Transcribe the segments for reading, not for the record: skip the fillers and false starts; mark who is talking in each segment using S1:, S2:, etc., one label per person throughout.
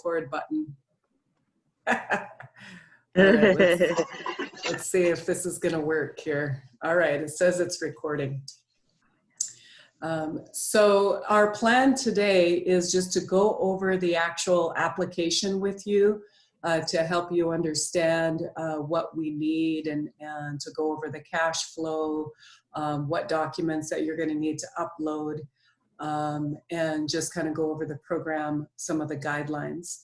S1: record button. All right, let's see if this is going to work here. All right, it says it's recording. So our plan today is just to go over the actual application with you to help you understand what we need and to go over the cash flow, what documents that you're going to need to upload, and just kind of go over the program, some of the guidelines.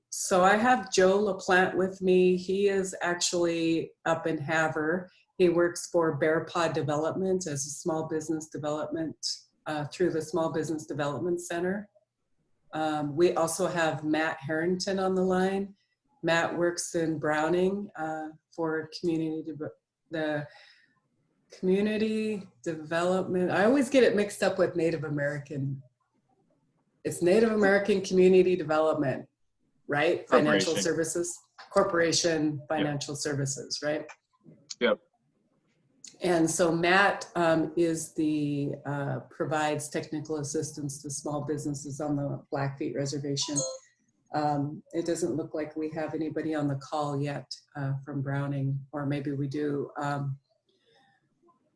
S1: So I have Joe LaPlante with me. He is actually up in Havre. He works for Bear Paw Development as a small business development through the Small Business Development Center. We also have Matt Harrington on the line. Matt works in Browning for the community development. I always get it mixed up with Native American. It's Native American Community Development, right? Financial Services Corporation, Financial Services, right?
S2: Yep.
S1: And so Matt is provides technical assistance to small businesses on the Blackfeet Reservation. It doesn't look like we have anybody on the call yet from Browning, or maybe we do.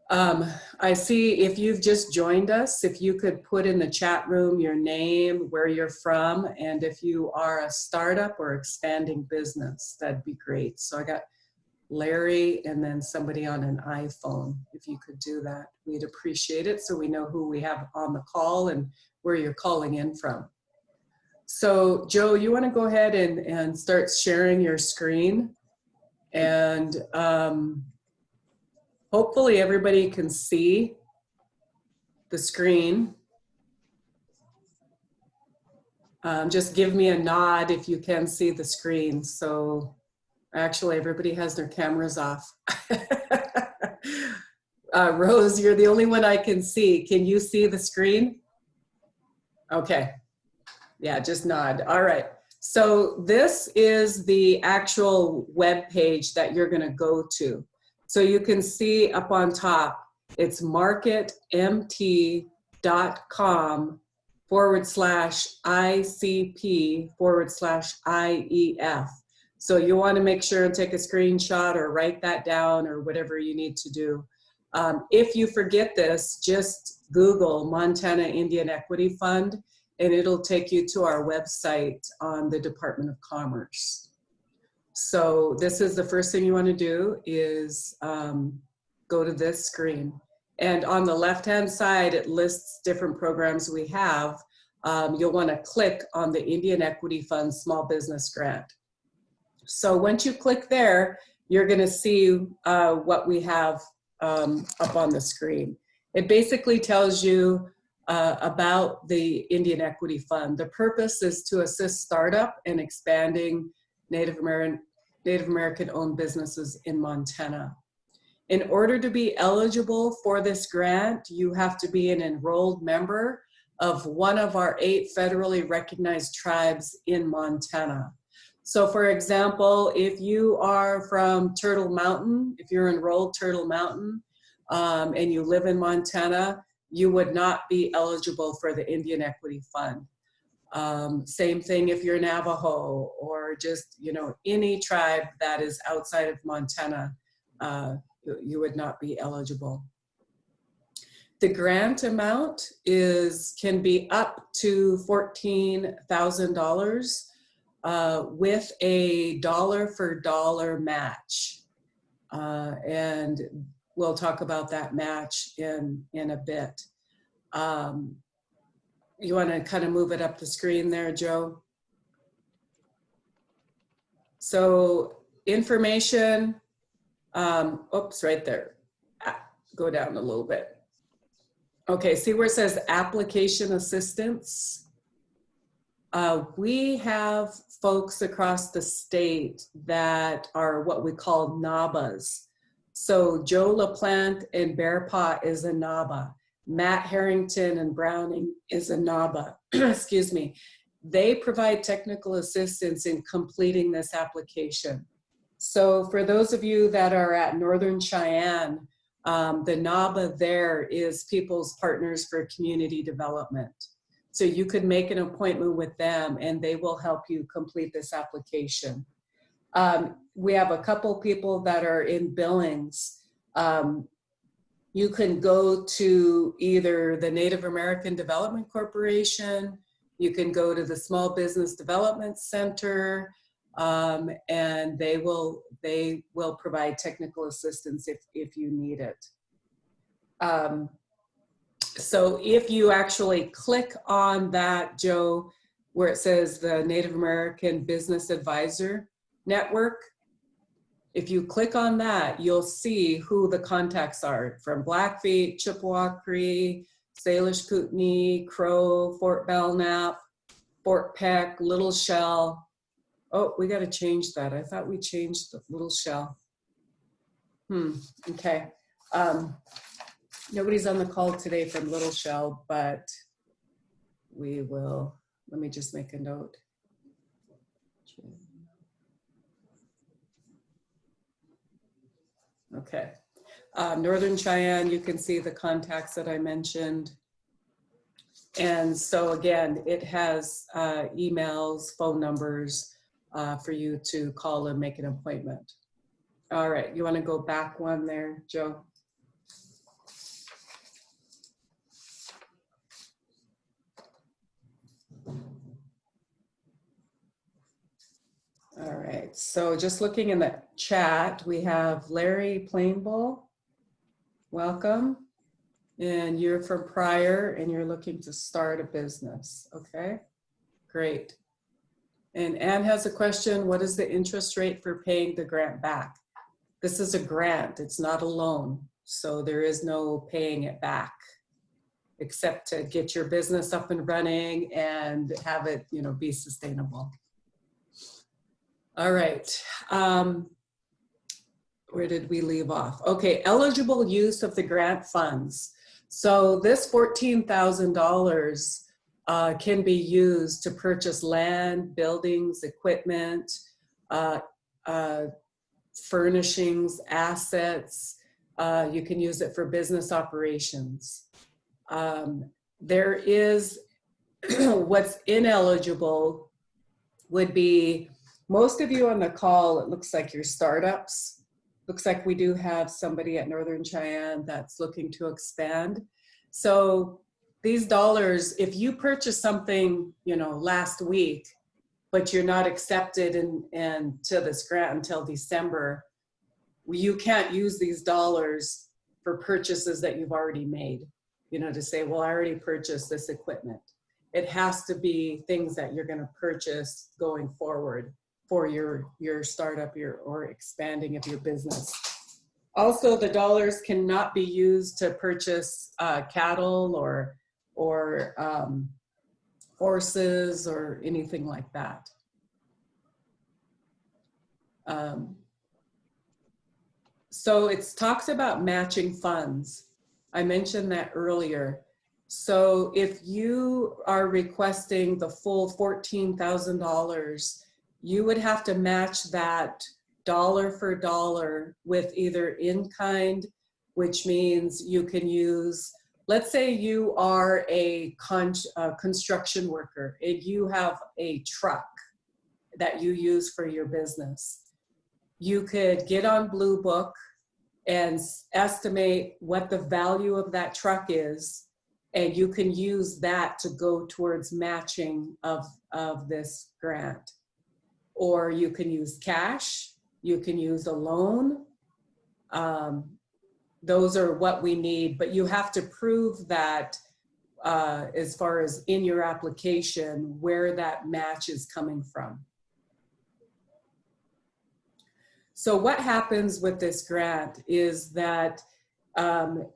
S1: I see if you've just joined us, if you could put in the chat room your name, where you're from, and if you are a startup or expanding business, that'd be great. So I got Larry and then somebody on an iPhone. If you could do that, we'd appreciate it so we know who we have on the call and where you're calling in from. So Joe, you want to go ahead and start sharing your screen, and hopefully everybody can see the screen. Just give me a nod if you can see the screen. So actually everybody has their cameras off. Rose, you're the only one I can see. Can you see the screen? Okay. Yeah, just nod. All right. So this is the actual web page that you're going to go to. So you can see up on top, it's marketmt.com/ICP/IEF. So you want to make sure and take a screenshot or write that down or whatever you need to do. If you forget this, just Google Montana Indian Equity Fund, and it'll take you to our website on the Department of Commerce. So this is the first thing you want to do is go to this screen. And on the left-hand side, it lists different programs we have. You'll want to click on the Indian Equity Fund Small Business Grant. So once you click there, you're going to see what we have up on the screen. It basically tells you about the Indian Equity Fund. The purpose is to assist startup and expanding Native American-owned businesses in Montana. In order to be eligible for this grant, you have to be an enrolled member of one of our 8 federally recognized tribes in Montana. So for example, if you are from Turtle Mountain, if you're enrolled Turtle Mountain and you live in Montana, you would not be eligible for the Indian Equity Fund. Same thing if you're Navajo or just, you know, any tribe that is outside of Montana, you would not be eligible. The grant amount can be up to $14,000 with a dollar-for-dollar match. And we'll talk about that match in a bit. You want to kind of move it up the screen there, Joe? So information, oops, right there. Go down a little bit. Okay, see where it says application assistance? We have folks across the state that are what we call NABAs. So Joe LaPlante and Bear Paw is a NABA. Matt Harrington and Browning is a NABA. Excuse me. They provide technical assistance in completing this application. So for those of you that are at Northern Cheyenne, the NABA there is People's Partners for Community Development. So you could make an appointment with them and they will help you complete this application. We have a couple people that are in Billings. You can go to either the Native American Development Corporation, you can go to the Small Business Development Center, and they will provide technical assistance if you need it. So if you actually click on that, Joe, where it says the Native American Business Advisor Network, if you click on that, you'll see who the contacts are from Blackfeet, Chippewa Cree, Salish Kootenai, Crow, Fort Belknap, Fort Peck, Little Shell. Oh, we got to change that. I thought we changed the Little Shell. Okay. Nobody's on the call today from Little Shell, but we will, let me just make a note. Okay. Northern Cheyenne, you can see the contacts that I mentioned. And so again, it has emails, phone numbers for you to call and make an appointment. All right, you want to go back one there, Joe? All right, so just looking in the chat, we have Larry Plainbull. Welcome. And you're from Pryor and you're looking to start a business. Okay, great. And Ann has a question. What is the interest rate for paying the grant back? This is a grant, it's not a loan. So there is no paying it back, except to get your business up and running and have it, you know, be sustainable. All right, where did we leave off? Okay, eligible use of the grant funds. So this $14,000 can be used to purchase land, buildings, equipment, furnishings, assets. You can use it for business operations. There is, what's ineligible would be, most of you on the call, it looks like you're startups. Looks like we do have somebody at Northern Cheyenne that's looking to expand. So these dollars, if you purchase something, you know, last week, but you're not accepted and to this grant until December, you can't use these dollars for purchases that you've already made, you know, to say, well, I already purchased this equipment. It has to be things that you're going to purchase going forward for your startup or expanding of your business. Also, the dollars cannot be used to purchase cattle or horses or anything like that. So it talks about matching funds. I mentioned that earlier. So if you are requesting the full $14,000, you would have to match that dollar for dollar with either in-kind, which means you can use, let's say you are a construction worker and you have a truck that you use for your business. You could get on Blue Book and estimate what the value of that truck is, and you can use that to go towards matching of this grant. Or you can use cash, you can use a loan. Those are what we need, but you have to prove that as far as in your application, where that match is coming from. So what happens with this grant is that the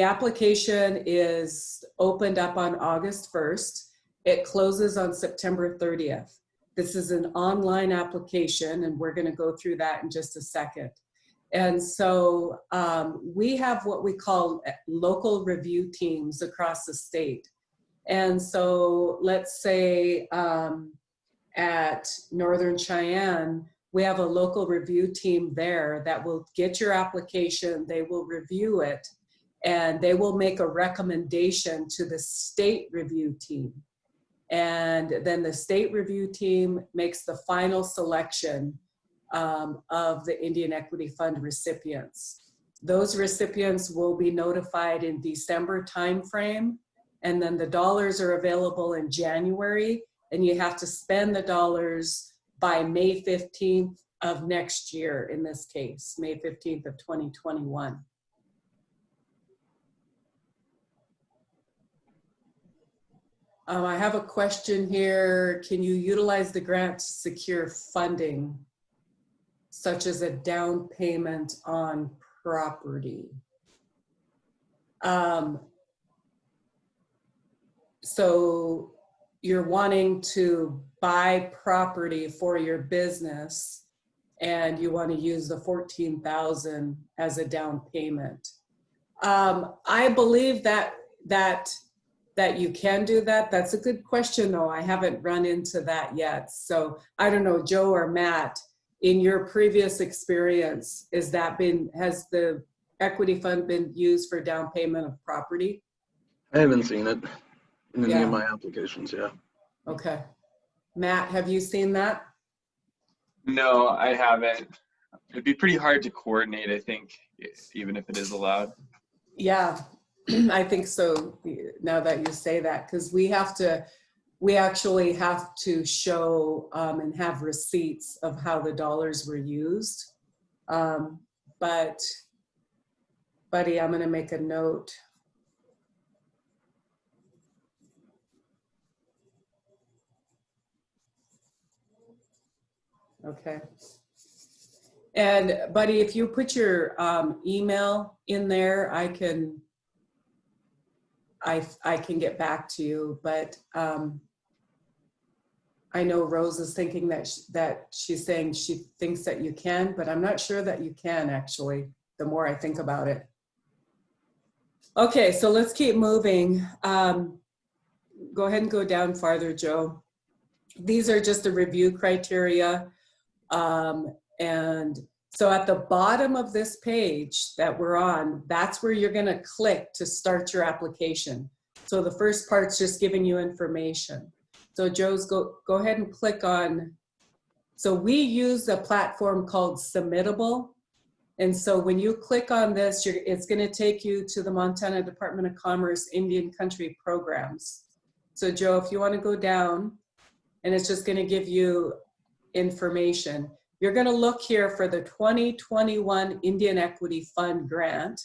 S1: application is opened up on August 1st. It closes on September 30th. This is an online application, and we're going to go through that in just a second. And so we have what we call local review teams across the state. And so let's say at Northern Cheyenne, we have a local review team there that will get your application, they will review it, and they will make a recommendation to the state review team. And then the state review team makes the final selection of the Indian Equity Fund recipients. Those recipients will be notified in December timeframe, and then the dollars are available in January, and you have to spend the dollars by May 15th of next year, in this case, May 15th of 2021. I have a question here. Can you utilize the grant to secure funding, such as a down payment on property? So you're wanting to buy property for your business, and you want to use the $14,000 as a down payment. I believe that you can do that. That's a good question, though. I haven't run into that yet. So I don't know, Joe or Matt, in your previous experience, has the equity fund been used for down payment of property?
S2: I haven't seen it in any of my applications,
S1: Okay. Matt, have you seen that?
S3: No, I haven't. It'd be pretty hard to coordinate, I think, even if it is allowed.
S1: Yeah, I think so, now that you say that, because we actually have to show and have receipts of how the dollars were used. But buddy, I'm gonna make a note. Okay. And buddy, if you put your email in there, I can get back to you, but I know Rose is thinking that she's saying she thinks that you can, but I'm not sure that you can, actually, the more I think about it. Okay, so let's keep moving. Go ahead and go down farther, Joe. These are just the review criteria. And so at the bottom of this page that we're on, that's where you're going to click to start your application. So the first part's just giving you information. So Joe's, go ahead and click on. So we use a platform called Submittable. And so when you click on this, it's going to take you to the Montana Department of Commerce Indian Country Programs. So Joe, if you want to go down, and it's just going to give you information. You're going to look here for the 2021 Indian Equity Fund grant,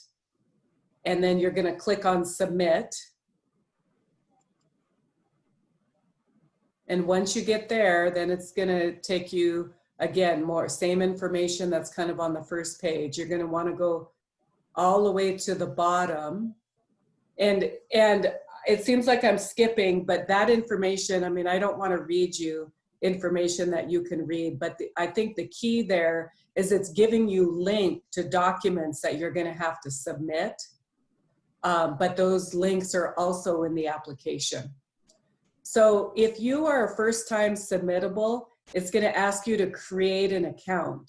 S1: and then you're going to click on Submit. And once you get there, then it's going to take you, again, same information that's kind of on the first page. You're going to want to go all the way to the bottom. And it seems like I'm skipping, but that information, I mean, I don't want to read you information that you can read, but I think the key there is it's giving you link to documents that you're going to have to submit. But those links are also in the application. So if you are a first-time submittable, it's going to ask you to create an account.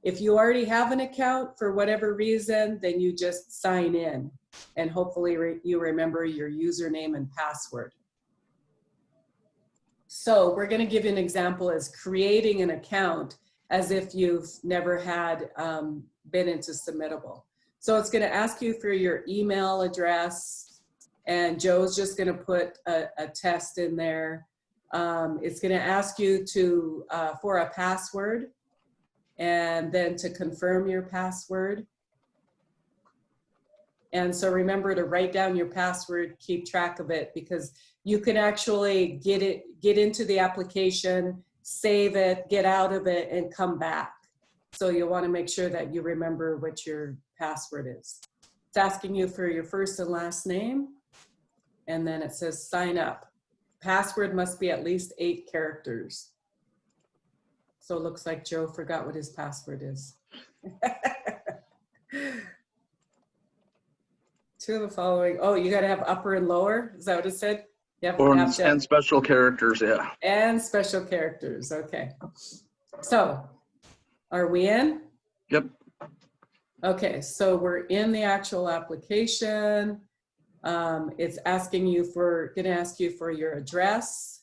S1: If you already have an account for whatever reason, then you just sign in, and hopefully you remember your username and password. So we're going to give you an example as creating an account as if you've never had been into Submittable. So it's going to ask you for your email address, and Joe's just going to put a test in there. It's going to ask you for a password, and then to confirm your password. And so remember to write down your password, keep track of it, because you can actually get into the application, save it, get out of it, and come back. So you'll want to make sure that you remember what your password is. It's asking you for your first and last name, and then it says sign up. Password must be at least 8 characters. So it looks like Joe forgot what his password is. 2 of the following. Oh, you got to have upper and lower? Is that what it said? Yep.
S2: And special characters, yeah.
S1: And special characters, okay. So, are we in?
S2: Yep.
S1: Okay, so we're in the actual application. It's asking you for, gonna ask you for your address.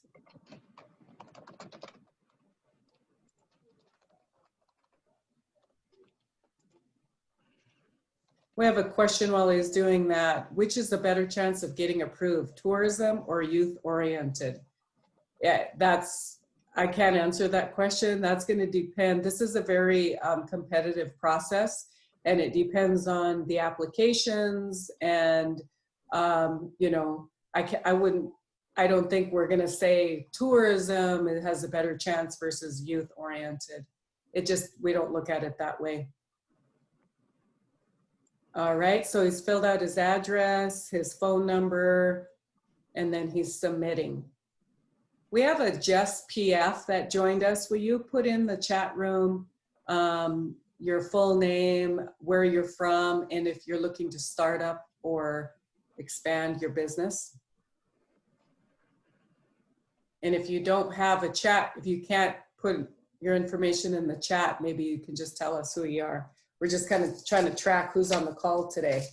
S1: We have a question while he's doing that. Which is the better chance of getting approved, tourism or youth oriented? Yeah, I can't answer that question. That's going to depend. This is a very competitive process, and it depends on the applications. And you know, I don't think we're going to say tourism it has a better chance versus youth oriented. We don't look at it that way. All right, so he's filled out his address, his phone number, and then he's submitting. We have a Jess PF that joined us. Will you put in the chat room your full name, where you're from, and if you're looking to start up or expand your business? And if you don't have a chat, if you can't put your information in the chat, maybe you can just tell us who you are. We're just kind of trying to track who's on the call today.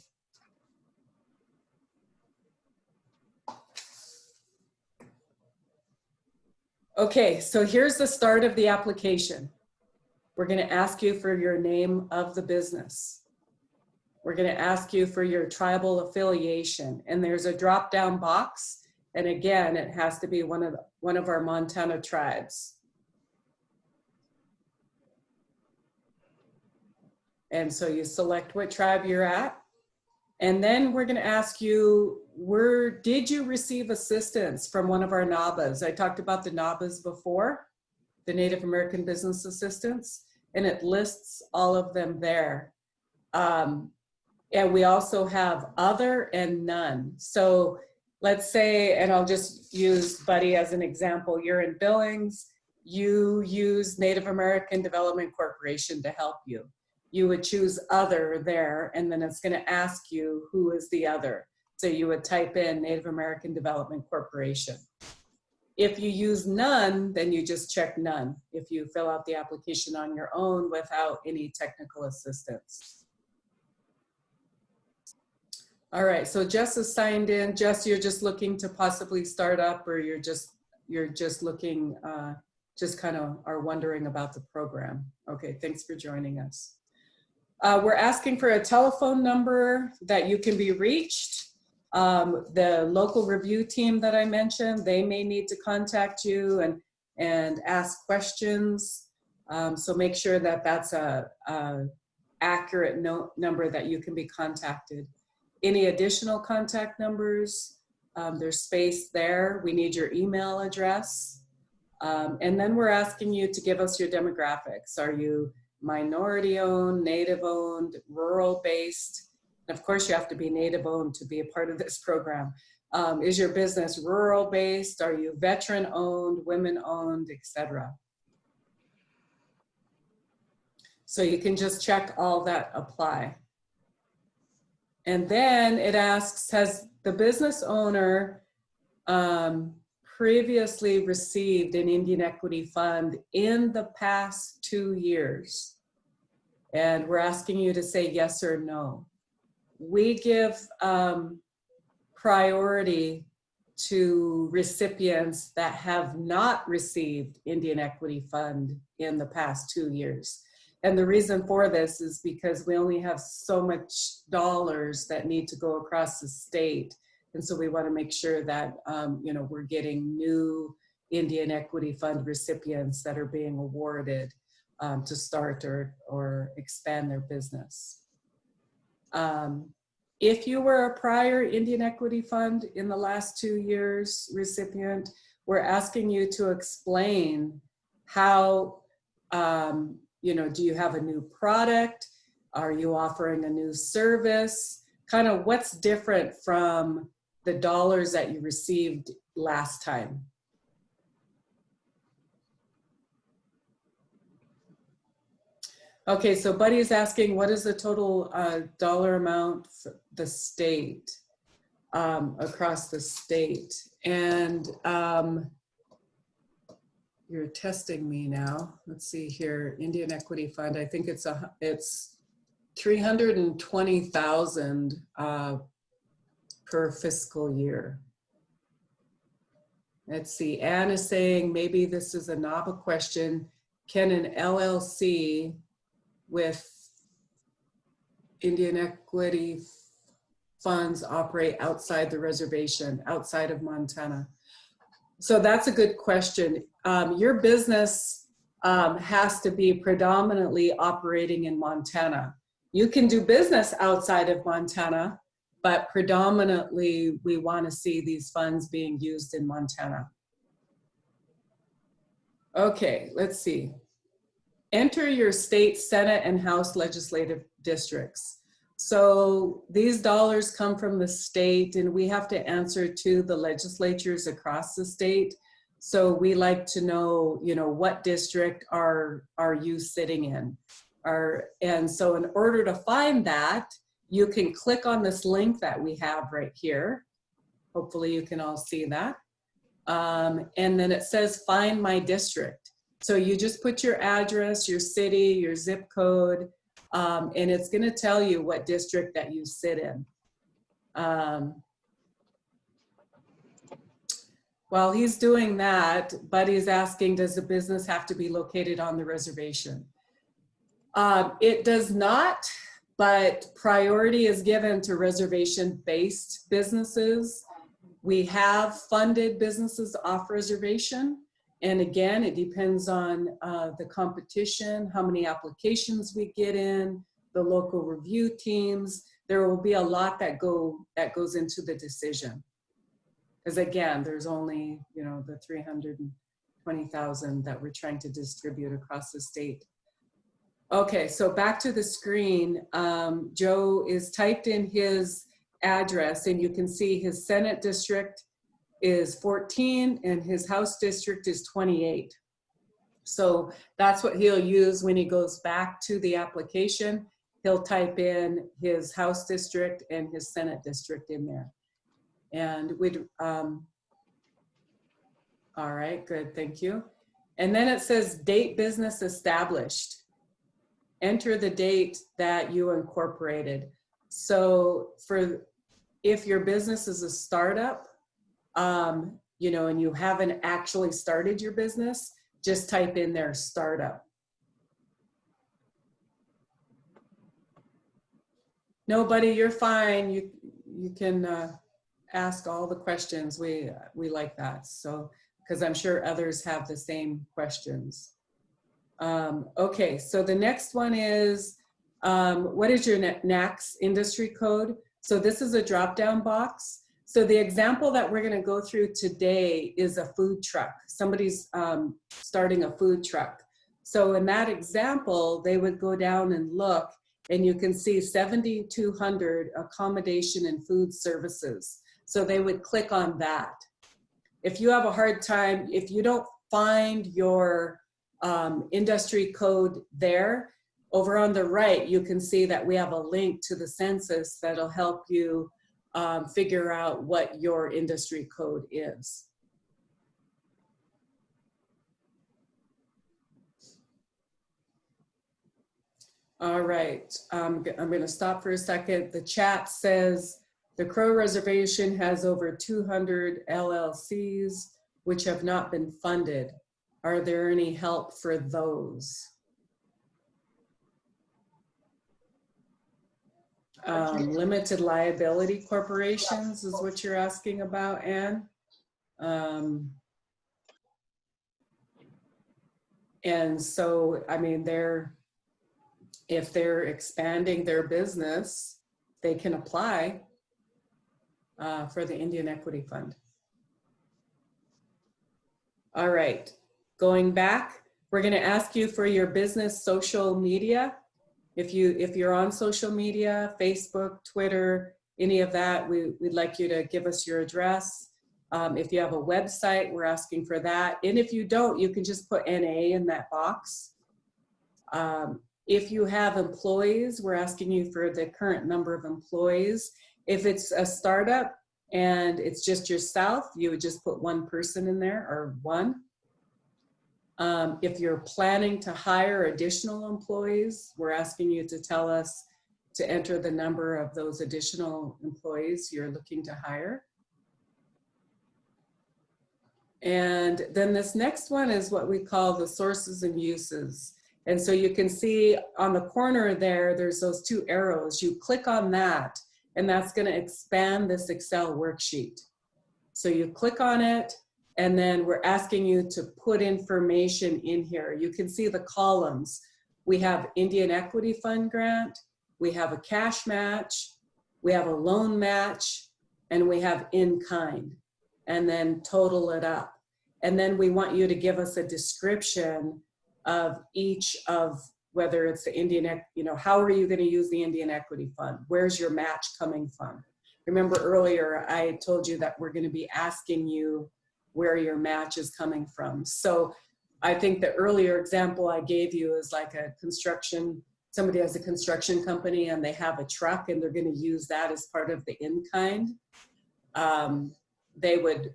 S1: Okay, so here's the start of the application. We're going to ask you for your name of the business. We're going to ask you for your tribal affiliation, and there's a drop-down box. And again, it has to be one of our Montana tribes. And so you select what tribe you're at. And then we're going to ask you, did you receive assistance from one of our NABAs? I talked about the NABAs before, the Native American Business Assistance, and it lists all of them there. And we also have other and none. So let's say, and I'll just use Buddy as an example, you're in Billings, you use Native American Development Corporation to help you. You would choose other there, and then it's going to ask you who is the other. So you would type in Native American Development Corporation. If you use none, then you just check none if you fill out the application on your own without any technical assistance. All right, so Jess is signed in. Jess, you're just looking to possibly start up, or you're just looking, just kind of are wondering about the program. Okay, thanks for joining us. We're asking for a telephone number that you can be reached. The local review team that I mentioned, they may need to contact you and ask questions. So make sure that that's a accurate number that you can be contacted. Any additional contact numbers, there's space there. We need your email address. And then we're asking you to give us your demographics. Are you minority owned, native owned, rural based? Of course, you have to be native owned to be a part of this program. Is your business rural based? Are you veteran owned, women owned, etc.? So you can just check all that apply. And then it asks, has the business owner previously received an Indian Equity Fund in the past 2 years? And we're asking you to say yes or no. We give priority to recipients that have not received Indian Equity Fund in the past 2 years. And the reason for this is because we only have so much dollars that need to go across the state. And so we want to make sure that you know, we're getting new Indian Equity Fund recipients that are being awarded to start or expand their business. If you were a prior Indian Equity Fund in the last 2 years recipient, we're asking you to explain how, you know, do you have a new product? Are you offering a new service? Kind of what's different from the dollars that you received last time? Okay, so Buddy's asking, what is the total dollar amount for the state, across the state? And you're testing me now. Let's see here, Indian Equity Fund. I think it's $320,000 per fiscal year. Let's see, Anne is saying maybe this is a NAVA question. Can an LLC with Indian equity funds operate outside the reservation, outside of Montana? So that's a good question. Your business has to be predominantly operating in Montana. You can do business outside of Montana, but predominantly we want to see these funds being used in Montana. Okay, let's see. Enter your state Senate and House legislative districts. So these dollars come from the state and we have to answer to the legislatures across the state. So we like to know, what district are you sitting in? And so in order to find that, you can click on this link that we have right here. Hopefully you can all see that. And then it says find my district. So you just put your address, your city, your zip code, and it's going to tell you what district that you sit in. While he's doing that, Buddy's asking, does the business have to be located on the reservation? It does not, but priority is given to reservation-based businesses. We have funded businesses off reservation. And again, it depends on the competition, how many applications we get in, the local review teams. There will be a lot that goes into the decision. Because again, there's only, the 320,000 that we're trying to distribute across the state. Okay, so back to the screen. Joe is typed in his address and you can see his Senate district is 14 and his House district is 28. So that's what he'll use when he goes back to the application. He'll type in his House district and his Senate district in there. And we'd, all right, good, thank you. And then it says date business established. Enter the date that you incorporated. So if your business is a startup, and you haven't actually started your business, just type in their startup. Nobody, you're fine. You can ask all the questions. We like that. So, because I'm sure others have the same questions. Okay, so the next one is, what is your NACS industry code? So this is a drop-down box. So the example that we're going to go through today is a food truck. Somebody's starting a food truck. So in that example, they would go down and look, and you can see 7,200 accommodation and food services. So they would click on that. If you have a hard time, if you don't find your industry code there, over on the right, you can see that we have a link to the census that'll help you figure out what your industry code is. All right, I'm going to stop for a second. The chat says the Crow Reservation has over 200 LLCs which have not been funded. Are there any help for those? Limited liability corporations is what you're asking about, Anne. And so, I mean, if they're expanding their business, they can apply for the Indian Equity Fund. All right, going back, we're going to ask you for your business social media. If you're on social media, Facebook, Twitter, any of that, we'd like you to give us your address. If you have a website, we're asking for that. And if you don't, you can just put NA in that box. If you have employees, we're asking you for the current number of employees. If it's a startup and it's just yourself, you would just put one person in there, or one. If you're planning to hire additional employees, we're asking you to tell us to enter the number of those additional employees you're looking to hire. And then this next one is what we call the sources and uses. And so you can see on the corner there, there's those two arrows. You click on that, and that's going to expand this Excel worksheet. So you click on it, and then we're asking you to put information in here. You can see the columns. We have Indian Equity Fund grant, we have a cash match, we have a loan match, and we have in kind, and then total it up. And then we want you to give us a description of each of, whether it's the Indian, how are you going to use the Indian Equity Fund? Where's your match coming from? Remember earlier, I told you that we're going to be asking you where your match is coming from. So I think the earlier example I gave you is like a construction, somebody has a construction company and they have a truck and they're going to use that as part of the in-kind. They would,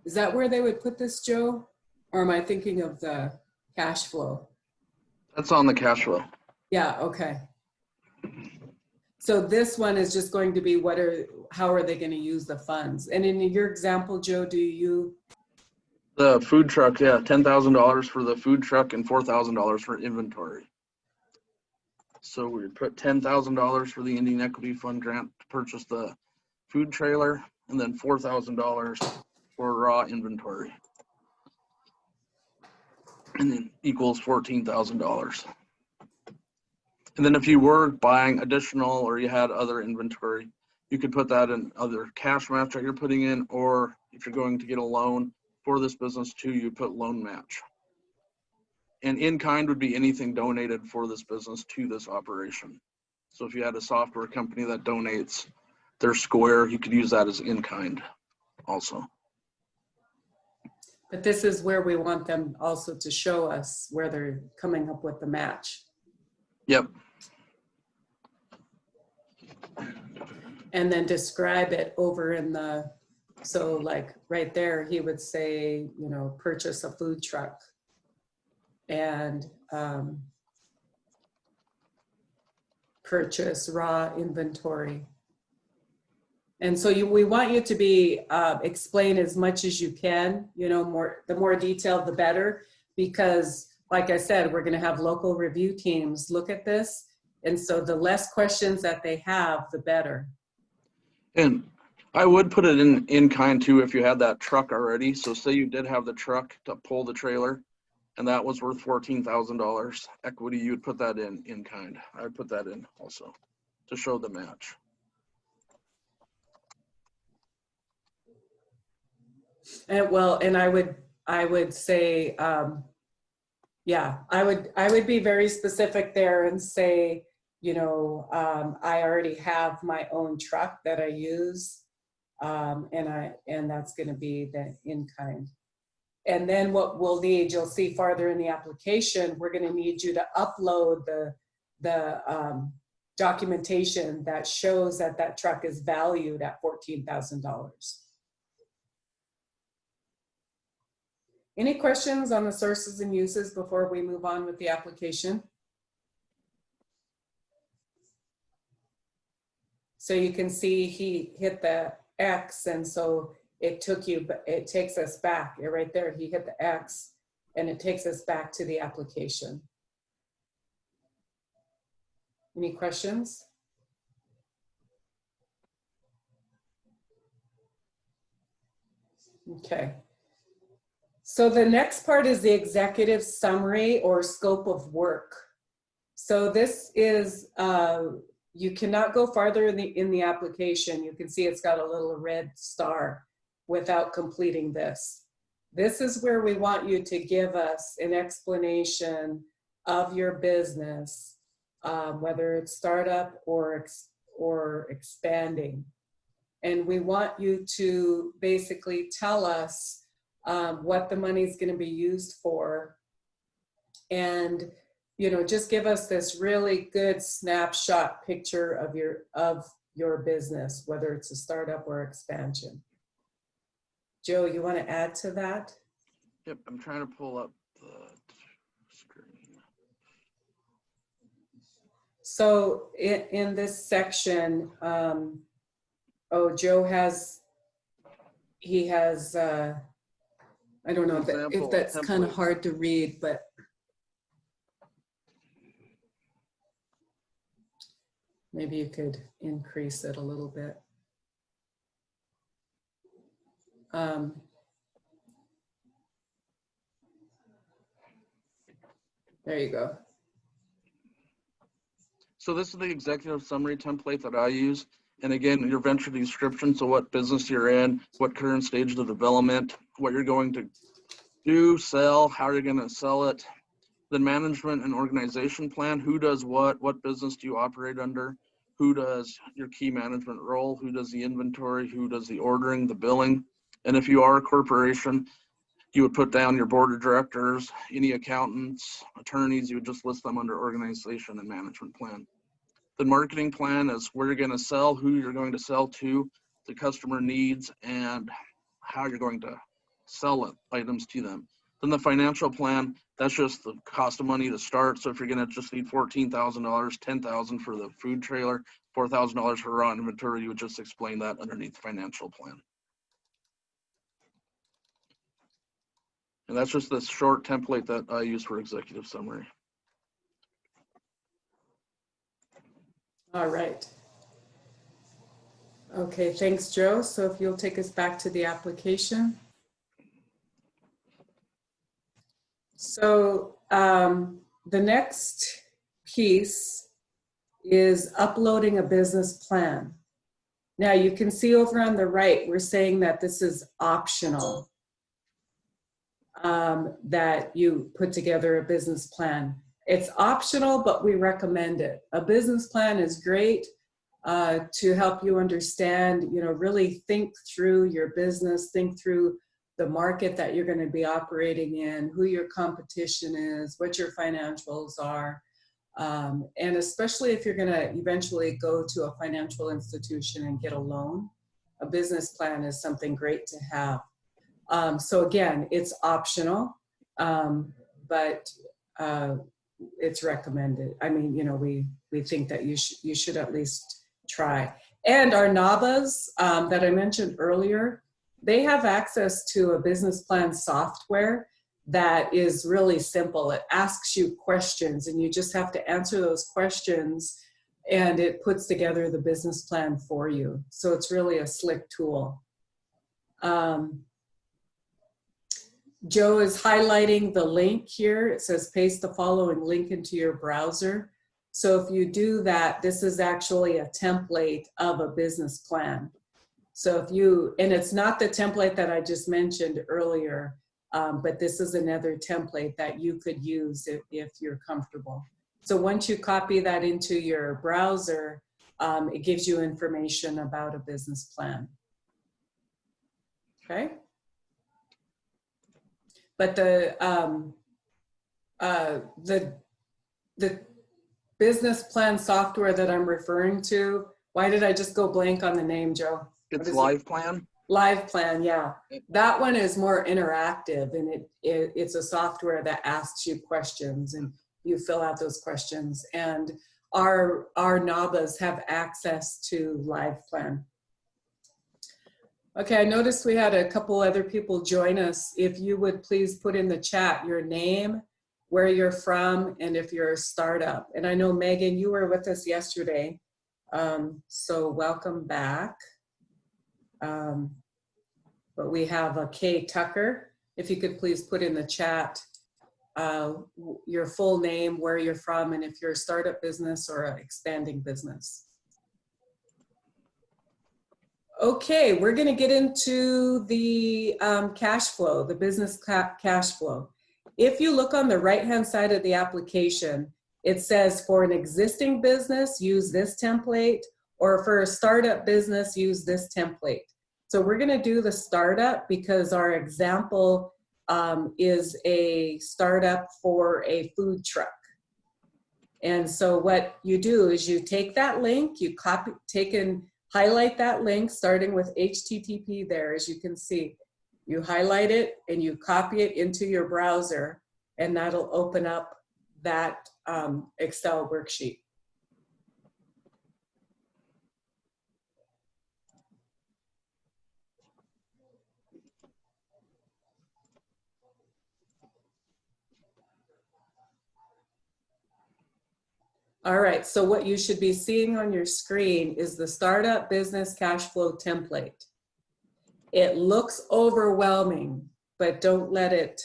S1: is that where they would put this, Joe? Or am I thinking of the cash flow?
S2: That's on the cash flow.
S1: Yeah, okay. So this one is just going to be how are they going to use the funds? And in your example, Joe,
S2: The food truck, yeah, $10,000 for the food truck and $4,000 for inventory. So we put $10,000 for the Indian Equity Fund grant to purchase the food trailer, and then $4,000 for raw inventory. And then equals $14,000. And then if you were buying additional or you had other inventory, you could put that in other cash match that you're putting in, or if you're going to get a loan for this business too, you put loan match. And in kind would be anything donated for this business to this operation. So if you had a software company that donates their Square, you could use that as in kind also.
S1: but this is where we want them also to show us where they're coming up with the match.
S2: Yep.
S1: And then describe it over in the, so like right there, he would say, purchase a food truck and purchase raw inventory. And so we want you to be explain as much as you can, the more detailed, the better, because like I said, we're going to have local review teams look at this. And so the less questions that they have, the better.
S2: And I would put it in kind too if you had that truck already. So say you did have the truck to pull the trailer and that was worth $14,000 equity, you would put that in kind. I would put that in also to show the match.
S1: And well, and I would say, yeah, I would be very specific there and say, I already have my own truck that I use, and that's going to be the in kind. And then what we'll need, you'll see farther in the application, we're going to need you to upload the documentation that shows that that truck is valued at $14,000. Any questions on the sources and uses before we move on with the application? So you can see he hit the X, and so it takes us back. Right there, he hit the X, and it takes us back to the application. Any questions? Okay. So the next part is the executive summary or scope of work. So this is, you cannot go farther in the application. You can see it's got a little red star without completing this. This is where we want you to give us an explanation of your business, whether it's startup or expanding. And we want you to basically tell us what the money is going to be used for, and just give us this really good snapshot picture of your business, whether it's a startup or expansion. Joe, you want to add to that?
S2: Yep, I'm trying to pull up the screen.
S1: So in this section, oh, Joe has, he has, I don't know if that's kind of hard to read, but maybe you could increase it a little bit. There you go.
S2: So this is the executive summary template that I use. And again, your venture description, so what business you're in, what current stage of development, what you're going to do, sell, how you're going to sell it. The management and organization plan, who does what business do you operate under, who does your key management role, who does the inventory, who does the ordering, the billing. And if you are a corporation, you would put down your board of directors, any accountants, attorneys, you would just list them under organization and management plan. The marketing plan is where you're going to sell, who you're going to sell to, the customer needs, and how you're going to sell items to them. Then the financial plan, that's just the cost of money to start. So if you're going to just need $14,000, $10,000 for the food trailer, $4,000 for raw inventory, you would just explain that underneath the financial plan. And that's just the short template that I use for executive summary.
S1: All right. Okay, thanks, Joe. So if you'll take us back to the application. So the next piece is uploading a business plan. Now you can see over on the right, we're saying that this is optional, that you put together a business plan. It's optional, but we recommend it. A business plan is great to help you understand, you know, really think through your business, think through the market that you're going to be operating in, who your competition is, what your financials are. And especially if you're going to eventually go to a financial institution and get a loan, a business plan is something great to have. So again, it's optional, but it's recommended. I mean, you know, we think that you should at least try. And our NABAs that I mentioned earlier, they have access to a business plan software that is really simple. It asks you questions and you just have to answer those questions and it puts together the business plan for you. So it's really a slick tool. Joe is highlighting the link here. It says paste the following link into your browser. So if you do that, this is actually a template of a business plan. So if you, and it's not the template that I just mentioned earlier, but this is another template that you could use if you're comfortable. So once you copy that into your browser, it gives you information about a business plan. Okay. But the business plan software that I'm referring to, why did I just go blank on the name, Joe?
S2: It's LivePlan.
S1: LivePlan, yeah. That one is more interactive, and it's a software that asks you questions, and you fill out those questions. And our NABAs have access to LivePlan. Okay, I noticed we had a couple other people join us. If you would please put in the chat your name, where you're from, and if you're a startup. And I know, Megan, you were with us yesterday, so welcome back. But we have a Kay Tucker. If you could please put in the chat your full name, where you're from, and if you're a startup business or an expanding business. Okay, we're going to get into the cash flow, the business cash flow. If you look on the right-hand side of the application, it says for an existing business, use this template, or for a startup business, use this template. So we're going to do the startup because our example is a startup for a food truck. And so what you do is you take that link, you copy, highlight that link starting with HTTP there, as you can see. You highlight it and you copy it into your browser, and that'll open up that Excel worksheet. All right, so what you should be seeing on your screen is the startup business cash flow template. It looks overwhelming, but don't let it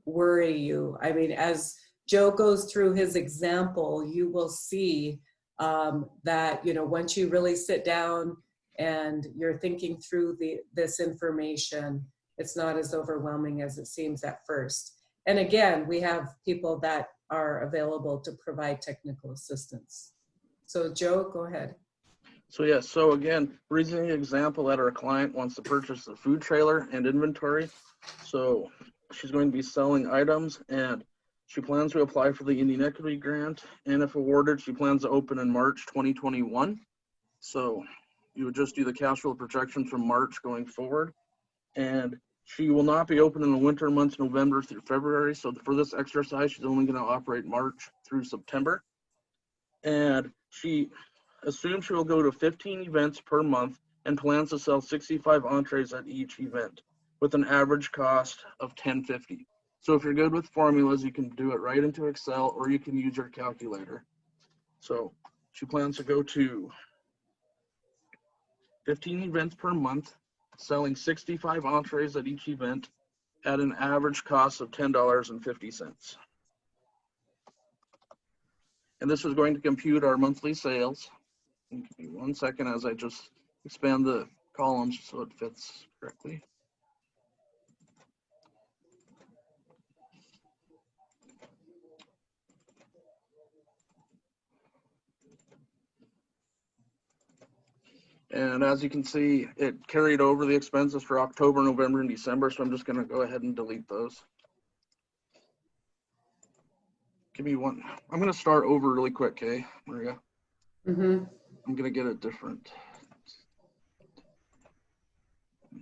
S1: worry you. I mean, as Joe goes through his example, you will see that, you know, once you really sit down and you're thinking through this information, it's not as overwhelming as it seems at first. And again, we have people that are available to provide technical assistance. So Joe, go ahead.
S2: So yeah, so again, we're using an example that our client wants to purchase a food trailer and inventory. So she's going to be selling items and she plans to apply for the Indian Equity Grant. And if awarded, she plans to open in March 2021. So you would just do the cash flow projection from March going forward. And she will not be open in the winter months, November through February. So for this exercise, she's only going to operate March through September. And she assumes she will go to 15 events per month and plans to sell 65 entrees at each event with an average cost of $10.50. So if you're good with formulas, you can do it right into Excel or you can use your calculator. So she plans to go to 15 events per month, selling 65 entrees at each event at an average cost of $10.50. And this is going to compute our monthly sales. Give me 1 second as I just expand the columns so it fits correctly. And as you can see, it carried over the expenses for October, November, and December. So I'm just going to go ahead and delete those. Give me one. I'm going to start over really quick, okay, Maria?
S1: Mm-hmm.
S2: I'm going to get it different.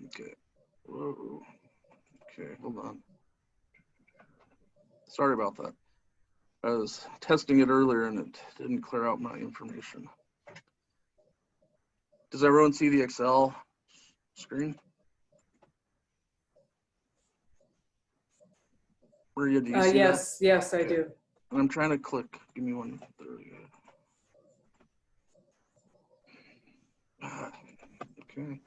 S2: Okay. Whoa. Okay, hold on. Sorry about that. I was testing it earlier and it didn't clear out my information. Does everyone see the Excel screen? Maria, do you see
S1: Yes,
S2: that?
S1: yes, I do.
S2: I'm trying to click. Give me one. There we go. Okay.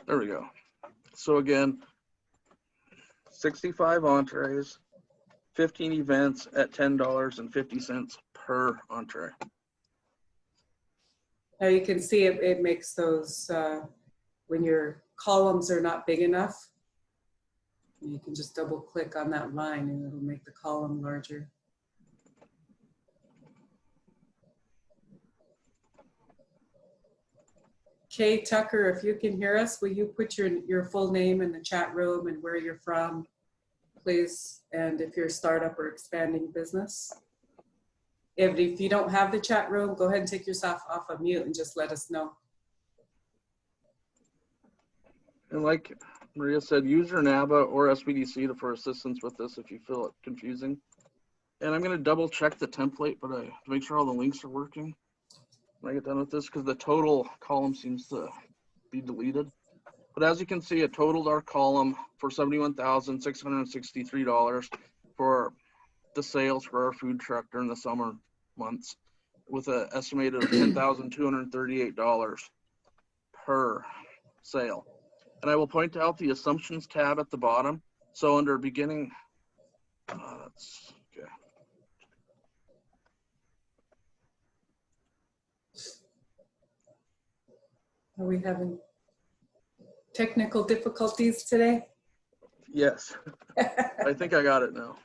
S2: There we go. So again, 65 entrees, 15 events at $10.50 per entree.
S1: Now you can see it makes those, when your columns are not big enough, you can just double click on that line and it'll make the column larger. Kay Tucker, if you can hear us, will you put your full name in the chat room and where you're from, please? And if you're a startup or expanding business. If you don't have the chat room, go ahead and take yourself off of mute and just let us know.
S2: And like Maria said, use your NABA or SBDC for assistance with this if you feel it confusing. And I'm going to double check the template, but to make sure all the links are working when I get done with this, because the total column seems to be deleted. But as you can see, it totaled our column for $71,663 for the sales for our food truck during the summer months, with an estimated of $10,238 per sale. And I will point out the assumptions tab at the bottom. So under beginning, that's okay.
S1: Are we having technical difficulties today?
S2: Yes, I think I got it now.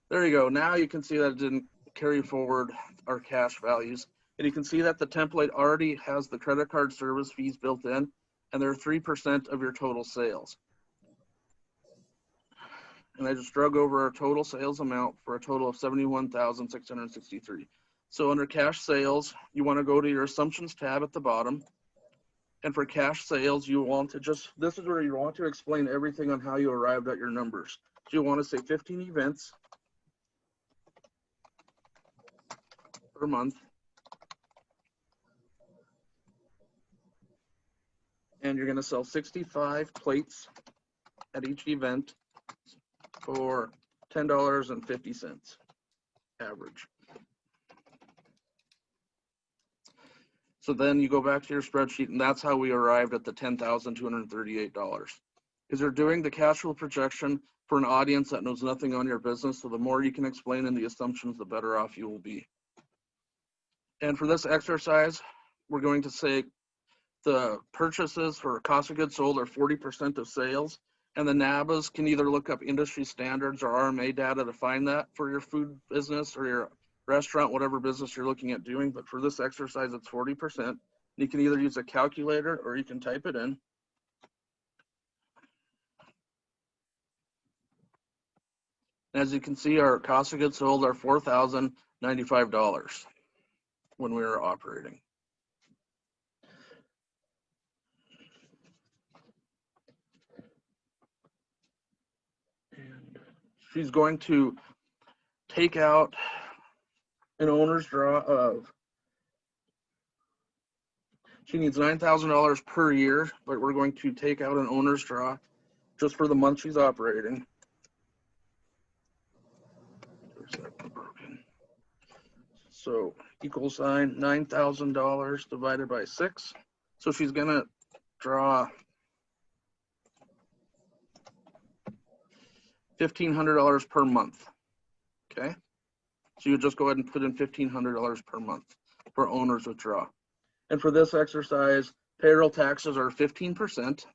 S2: There you go. Now you can see that it didn't carry forward our cash values. And you can see that the template already has the credit card service fees built in, and they're 3% of your total sales. And I just drug over our total sales amount for a total of $71,663. So under cash sales, you want to go to your assumptions tab at the bottom. And for cash sales, you want to this is where you want to explain everything on how you arrived at your numbers. So you want to say 15 events per month. And you're going to sell 65 plates at each event for $10.50 average. So then you go back to your spreadsheet, and that's how we arrived at the $10,238. Because you're doing the cash flow projection for an audience that knows nothing on your business. So the more you can explain in the assumptions, the better off you will be. And for this exercise, we're going to say the purchases for cost of goods sold are 40% of sales. And the NABAs can either look up industry standards or RMA data to find that for your food business or your restaurant, whatever business you're looking at doing. But for this exercise, it's 40%. You can either use a calculator or you can type it in. As you can see, our cost of goods sold are $4,095 when we were operating. And she's going to take out an owner's draw of, she needs $9,000 per year, but we're going to take out an owner's draw just for the month she's operating. So equal sign $9,000 divided by 6. So she's gonna draw $1,500 per month. Okay. So you just go ahead and put in $1,500 per month for owner's withdrawal. And for this exercise, payroll taxes are 15%.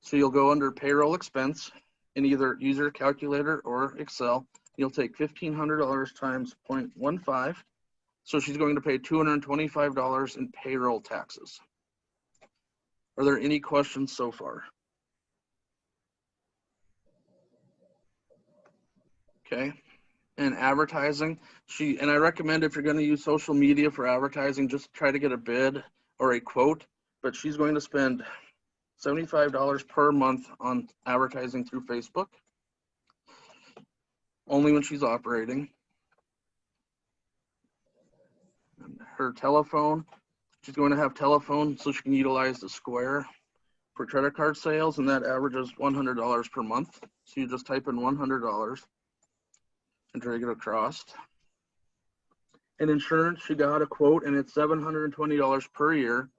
S2: So you'll go under payroll expense and either use your calculator or Excel. You'll take $1,500 times 0.15. So she's going to pay $225 in payroll taxes. Are there any questions so far? Okay. And advertising, and I recommend if you're going to use social media for advertising, just try to get a bid or a quote, but she's going to spend $75 per month on advertising through Facebook, only when she's operating. And her telephone, she's going to have telephone so she can utilize the Square for credit card sales, and that averages $100 per month. So you just type in $100 and drag it across. And insurance, she got a quote and it's $720 per year,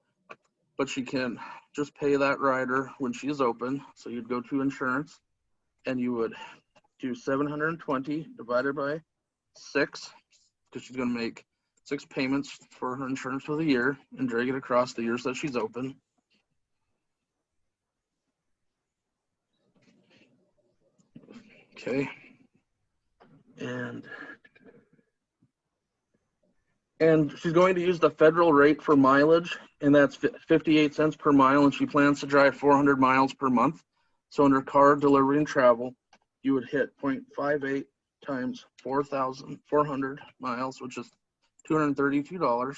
S2: but she can just pay that rider when she's open. So you'd go to insurance and you would do 720 divided by 6, because she's going to make 6 payments for her insurance for the year, and drag it across the years that she's open. Okay. And she's going to use the federal rate for mileage, and that's 58 cents per mile, and she plans to drive 400 miles per month. So under car, delivery, and travel, you would hit 0.58 times 400 miles, which is $232.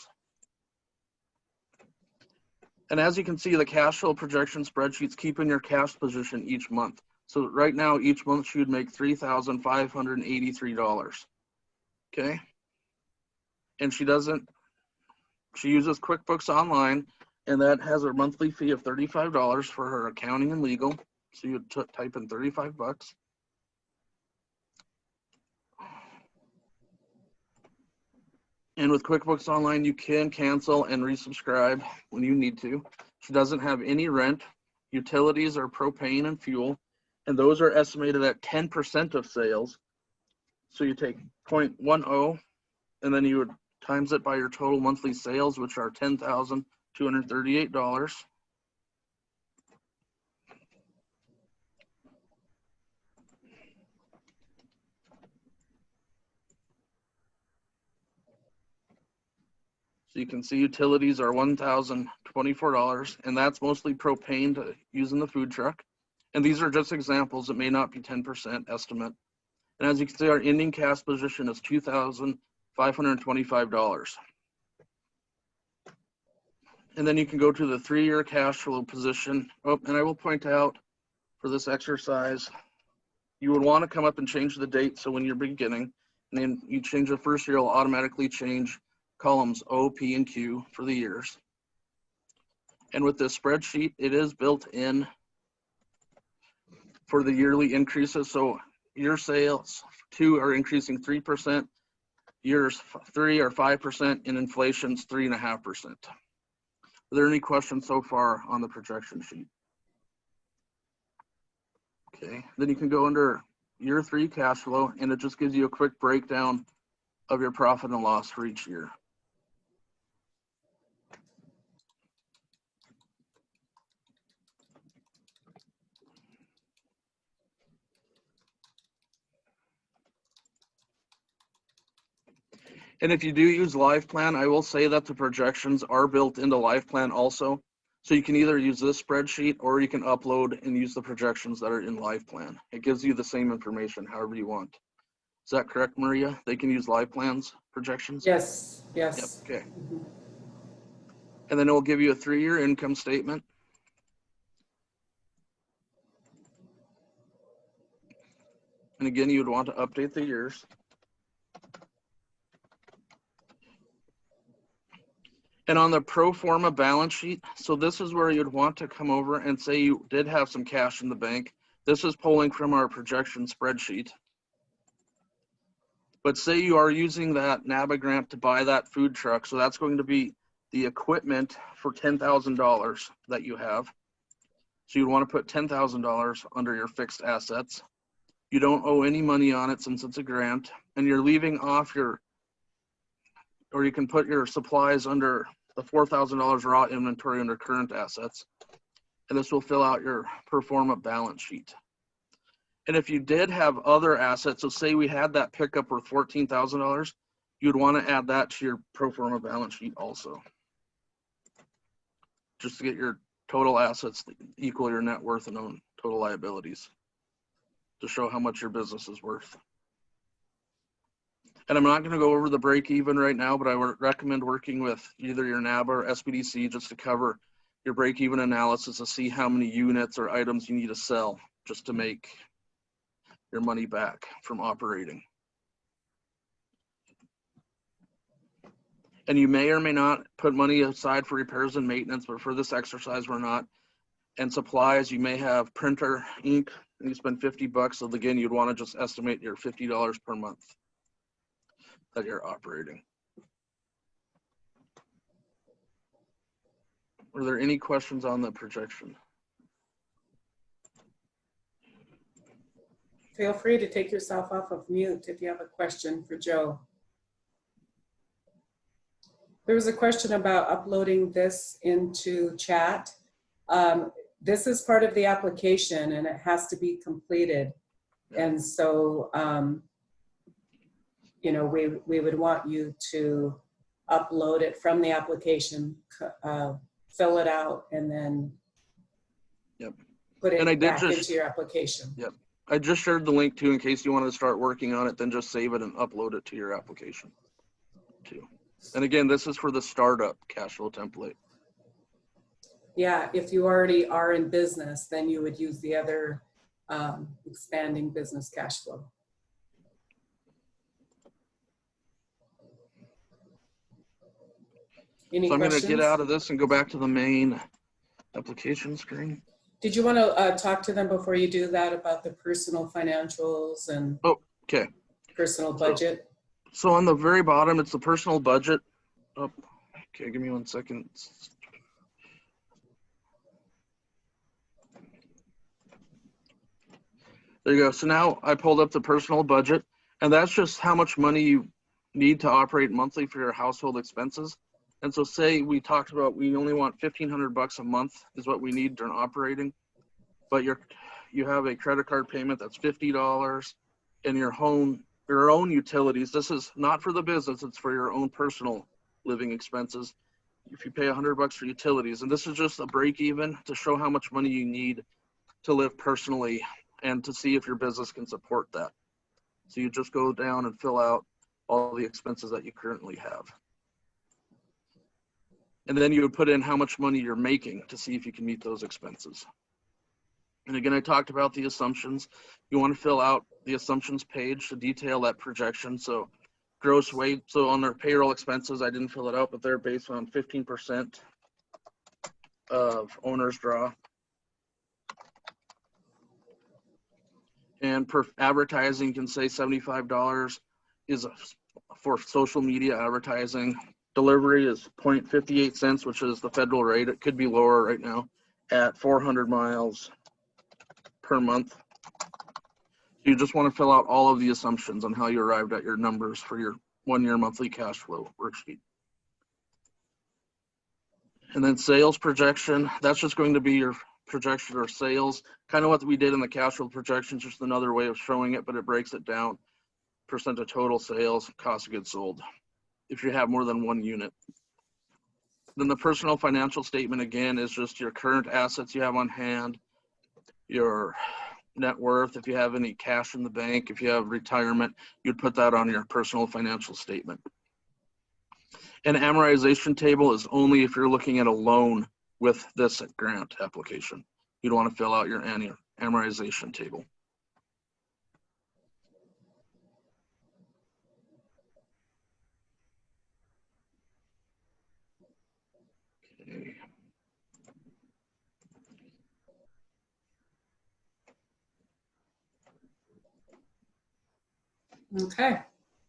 S2: And as you can see, the cash flow projection spreadsheet's keeping your cash position each month. So right now, each month she would make $3,583. Okay. And she uses QuickBooks Online, and that has a monthly fee of $35 for her accounting and legal. So you type in 35 bucks. And with QuickBooks Online, you can cancel and resubscribe when you need to. She doesn't have any rent. Utilities are propane and fuel, and those are estimated at 10% of sales. So you take 0.10, and then you would times it by your total monthly sales, which are $10,238. So you can see utilities are $1,024, and that's mostly propane to use in the food truck. And these are just examples. It may not be 10% estimate. And as you can see, our ending cash position is $2,525. And then you can go to the 3-year cash flow position. Oh, and I will point out for this exercise, you would want to come up and change the date. So when you're beginning, and then you change the first year, it'll automatically change columns O, P, and Q for the years. And with this spreadsheet, it is built in for the yearly increases. So your sales 2 are increasing 3%, years 3 are 5%, and inflation's 3.5%. Are there any questions so far on the projection sheet? Okay, then you can go under year 3 cash flow, and it just gives you a quick breakdown of your profit and loss for each year. And if you do use LivePlan, I will say that the projections are built into LivePlan also. So you can either use this spreadsheet or you can upload and use the projections that are in LivePlan. It gives you the same information however you want. Is that correct, Maria? They can use LivePlan's projections?
S1: Yes, yes.
S2: Yep, okay. And then it will give you a 3-year income statement. And again, you would want to update the years. And on the pro forma balance sheet, so this is where you'd want to come over and say you did have some cash in the bank. This is pulling from our projection spreadsheet. But say you are using that NABA grant to buy that food truck. So that's going to be the equipment for $10,000 that you have. So you'd want to put $10,000 under your fixed assets. You don't owe any money on it since it's a grant, and you're leaving off your, or you can put your supplies under the $4,000 raw inventory under current assets. And this will fill out your pro forma balance sheet. And if you did have other assets, so say we had that pickup worth $14,000, you'd want to add that to your pro forma balance sheet also. Just to get your total assets equal your net worth and own total liabilities, to show how much your business is worth. And I'm not going to go over the break even right now, but I would recommend working with either your NABA or SBDC just to cover your break even analysis to see how many units or items you need to sell just to make your money back from operating. And you may or may not put money aside for repairs and maintenance, but for this exercise, we're not. And supplies, you may have printer, ink, and you spend $50. So again, you'd want to just estimate your $50 per month that you're operating. Are there any questions on the projection?
S1: Feel free to take yourself off of mute if you have a question for Joe. There was a question about uploading this into chat. This is part of the application and it has to be completed. And so, you know, we would want you to upload it from the application, fill it out, and then put it back into your application.
S2: Yep. I just shared the link too in case you want to start working on it, then just save it and upload it to your application too. And again, this is for the startup cash flow template.
S1: Yeah, if you already are in business, then you would use the other expanding business cash flow. Any
S2: so I'm going to get
S1: questions?
S2: out of this and go back to the main application screen.
S1: Did you want to talk to them before you do that about the personal financials and
S2: okay,
S1: personal budget?
S2: So on the very bottom, it's the personal budget. Oh, okay, give me 1 second. There you go. So now I pulled up the personal budget, and that's just how much money you need to operate monthly for your household expenses. And so say we talked about we only want $1,500 a month is what we need during operating, but you have a credit card payment that's $50 and your own utilities. This is not for the business, it's for your own personal living expenses. If you pay $100 for utilities, and this is just a break even to show how much money you need to live personally and to see if your business can support that. So you just go down and fill out all the expenses that you currently have. And then you would put in how much money you're making to see if you can meet those expenses. And again, I talked about the assumptions. You want to fill out the assumptions page to detail that projection. So gross wage, so on their payroll expenses, I didn't fill it out, but they're based on 15% of owner's draw. And per advertising, you can say $75 is for social media advertising. Delivery is 0.58 cents, which is the federal rate. It could be lower right now at 400 miles per month. You just want to fill out all of the assumptions on how you arrived at your numbers for your 1-year monthly cash flow worksheet. And then sales projection, that's just going to be your projection or sales, kind of what we did in the cash flow projection, just another way of showing it, but it breaks it down. Percent of total sales, cost of goods sold, if you have more than 1 unit. Then the personal financial statement, again, is just your current assets you have on hand, your net worth, if you have any cash in the bank, if you have retirement, you'd put that on your personal financial statement. An amortization table is only if you're looking at a loan with this grant application. You'd want to fill out your annual amortization table. Okay.
S1: Okay,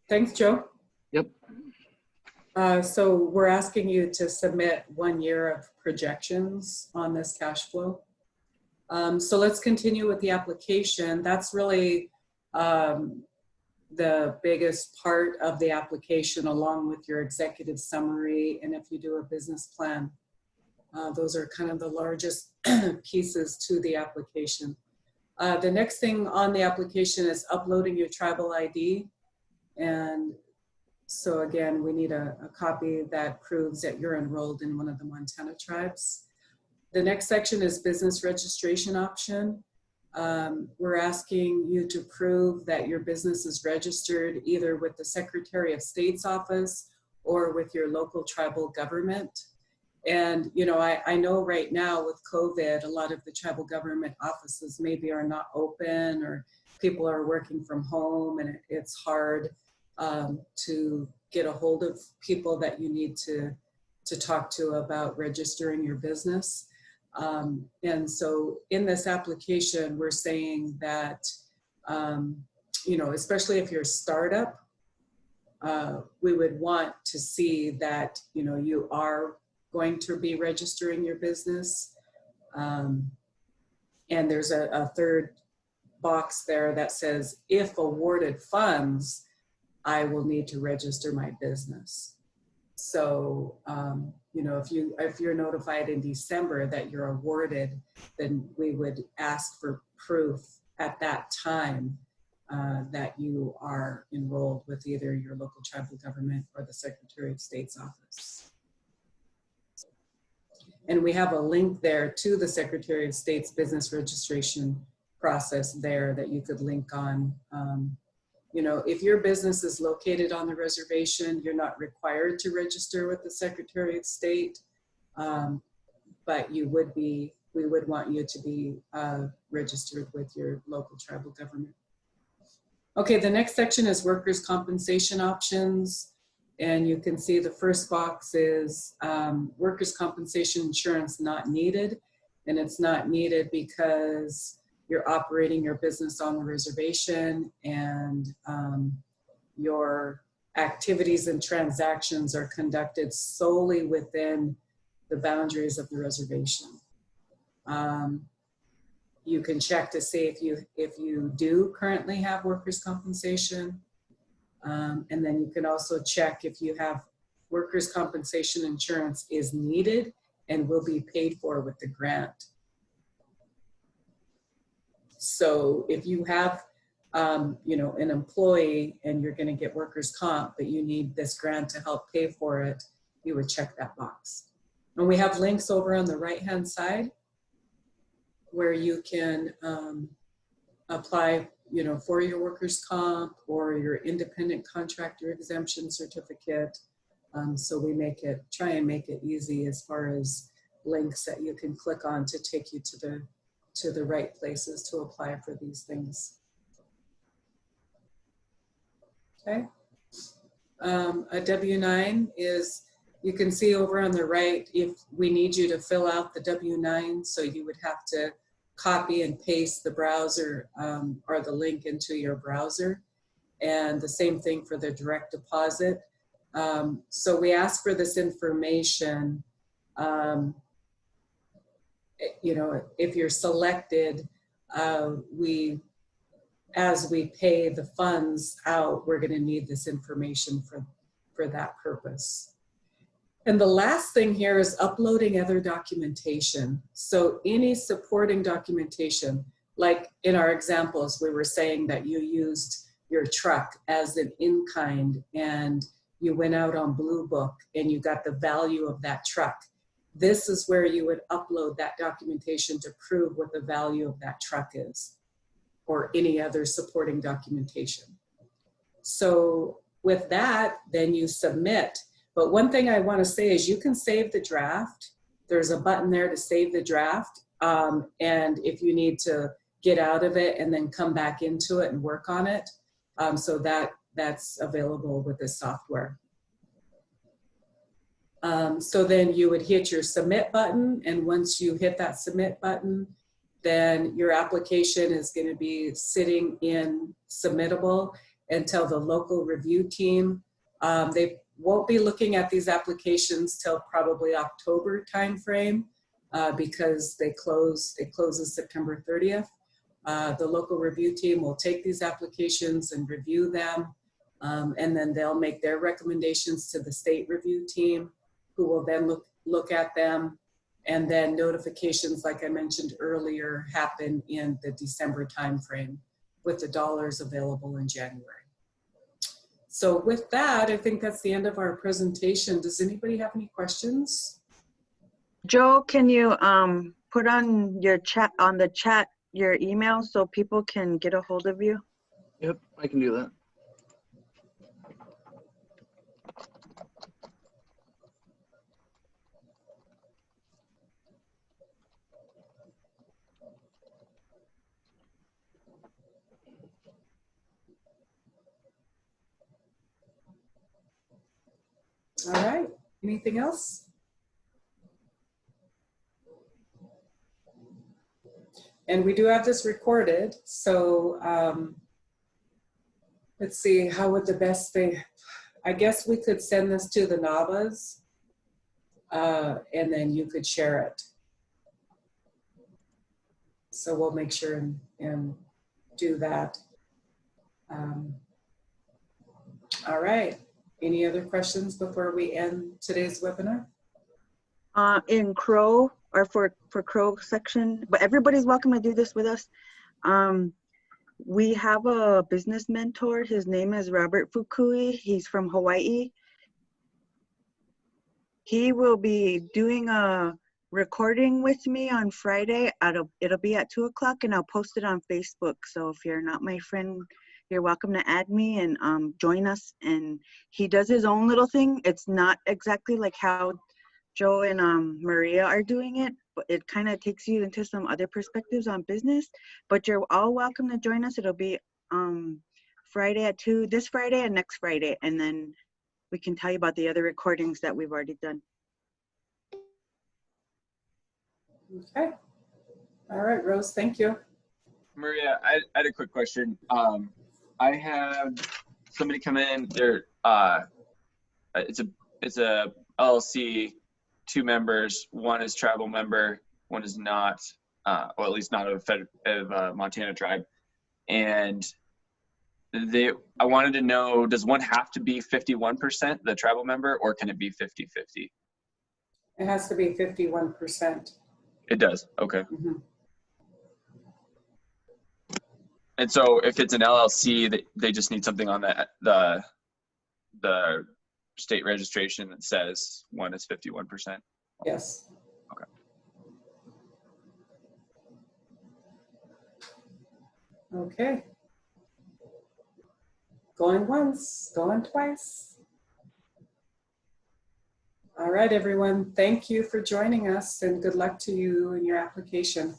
S1: thanks, Joe.
S2: Yep.
S1: So we're asking you to submit 1 year of projections on this cash flow. So let's continue with the application. That's really the biggest part of the application, along with your executive summary, and if you do a business plan. Those are kind of the largest pieces to the application. The next thing on the application is uploading your tribal ID. And so again, we need a copy that proves that you're enrolled in one of the Montana tribes. The next section is business registration option. We're asking you to prove that your business is registered either with the Secretary of State's office or with your local tribal government. And, you know, I know right now with COVID, a lot of the tribal government offices maybe are not open, or people are working from home, and it's hard to get a hold of people that you need to talk to about registering your business. And so in this application, we're saying that, you know, especially if you're a startup, we would want to see that, you know, you are going to be registering your business. And there's a third box there that says, if awarded funds, I will need to register my business. So, you know, if you're notified in December that you're awarded, then we would ask for proof at that time that you are enrolled with either your local tribal government or the Secretary of State's office. And we have a link there to the Secretary of State's business registration process there that you could link on. You know, if your business is located on the reservation, you're not required to register with the Secretary of State, but you would be, we would want you to be registered with your local tribal government. Okay, the next section is workers' compensation options. And you can see the first box is workers' compensation insurance not needed. And it's not needed because you're operating your business on the reservation, and your activities and transactions are conducted solely within the boundaries of the reservation. You can check to see if you do currently have workers' compensation. And then you can also check if you have workers' compensation insurance is needed and will be paid for with the grant. So if you have, you know, an employee and you're going to get workers' comp, but you need this grant to help pay for it, you would check that box. And we have links over on the right-hand side where you can apply, you know, for your workers' comp or your independent contractor exemption certificate. So we try and make it easy as far as links that you can click on to take you to the right places to apply for these things. Okay. A W-9 is You can see over on the right, if we need you to fill out the W-9, so you would have to copy and paste the browser or the link into your browser. And the same thing for the direct deposit. So we ask for this information. You know, if you're selected, as we pay the funds out, we're going to need this information for that purpose. And the last thing here is uploading other documentation. So any supporting documentation, like in our examples, we were saying that you used your truck as an in-kind and you went out on Blue Book and you got the value of that truck. This is where you would upload that documentation to prove what the value of that truck is, or any other supporting documentation. So with that, then you submit. But one thing I want to say is you can save the draft. There's a button there to save the draft. And if you need to get out of it and then come back into it and work on it, so that's available with this software. So then you would hit your submit button, and once you hit that submit button, then your application is going to be sitting in submittable until the local review team. They won't be looking at these applications till probably October timeframe because they closes September 30th. The local review team will take these applications and review them, and then they'll make their recommendations to the state review team, who will then look at them. And then notifications, like I mentioned earlier, happen in the December timeframe with the dollars available in January. So with that, I think that's the end of our presentation. Does anybody have any questions?
S4: Joe, can you put on your chat, on the chat, your email so people can get a hold of you?
S2: Yep, I can do that.
S1: All right, anything else? And we do have this recorded, so let's see, how would the best thing, I guess we could send this to the NAVAs and then you could share it. So we'll make sure and do that. All right, any other questions before we end today's webinar?
S4: In Crow, or for Crow section, but everybody's welcome to do this with us. We have a business mentor. His name is Robert Fukui. He's from Hawaii. He will be doing a recording with me on Friday. It'll be at 2 o'clock, and I'll post it on Facebook. So if you're not my friend, you're welcome to add me and join us. And he does his own little thing. It's not exactly like how Joe and Maria are doing it, but it kind of takes you into some other perspectives on business. But you're all welcome to join us. It'll be Friday at 2, this Friday and next Friday, and then we can tell you about the other recordings that we've already done.
S1: Okay. All right, Rose, thank you.
S3: Maria, I had a quick question. I had somebody come in. They're it's a LLC, 2 members. One is tribal member, one is not, or at least not of Montana tribe. And I wanted to know, does one have to be 51% the tribal member, or can it be 50-50?
S1: It has to be 51%.
S3: It does. Okay.
S1: Mm-hmm.
S3: And so if it's an LLC, they just need something on the state registration that says one is 51%.
S1: Yes.
S3: Okay.
S1: Okay. Going once, going twice. All right, everyone. Thank you for joining us, and good luck to you in your application.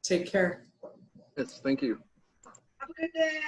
S1: Take care.
S2: Yes, thank you.
S4: Have a good day.